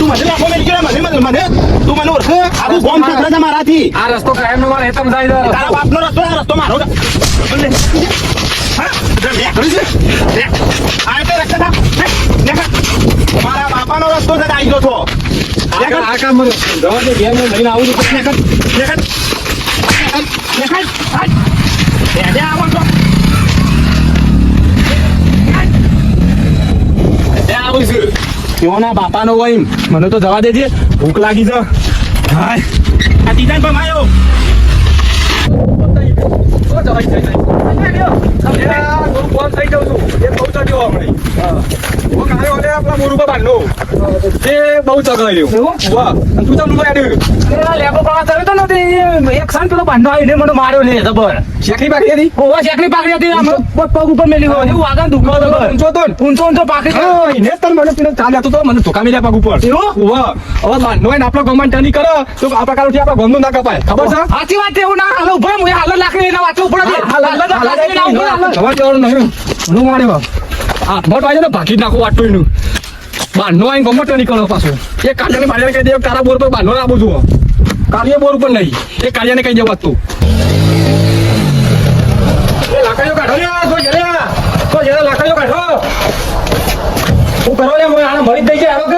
તું મને લાખો મેલ ગયો મને તું મને ઓળખે આખું ગોમ છોકરા છે મારાથી આ રસ્તો કાયમ નો મારે હેતમ જાય છે. તારા બાપનો રસ્તો આ રસ્તો મારો હા કરી છે આ તે રસ્તા થા મારા બાપાનો રસ્તો છે આવી ગયો છો આ કામ જવા દે ઘેર લઈને આવું છું. કેવોના બાપાનો હોય મને તો જવા દેજે ભૂખ લાગી છે હાય આ ડિઝાઇન પર માયો બહુ ચગાવ્યો તું તો લેબો પાડવા તો નથી. એક સાન પેલો બાંધો આવીને મને માર્યો લે જબર. શેકડી પાકડી હતી. ઓવા શેકડી પાકડી હતી. આમ પગ ઉપર મેલી હોય એવું આગળ દુખો જબર. ઊંચો પાકડી ને તર મને પીને ચાલ્યા તો મને ધોકા મેલ્યા પગ ઉપર. ઓવા હવે બાંધો હોય ને આપણો ગમન ટની કરો તો આ પ્રકારથી આપણા ગમનું ના કપાય. ખબર છે? સાચી વાત એવું ના હાલો ઉભો હું હાલ લાકડી એના વાંચો ઉપર ખબર જવાનું નહીં હું માર્યો આ મોટ વાજે ને ભાગી નાખો વાટું એનું બાંધો આવીને ગમટ નીકળો પાછો એ કાળિયાને માર્યાને કહી દે તારા બોર પર બાંધો આપું છું કાળિયા બોર ઉપર નહીં એ કાળિયાને કહી દેવા તું એ લાકડીઓ કાઢો ને તો જરા લાકડીઓ કાઢો હું કરો લે આને મરી જ થઈ જાય હવે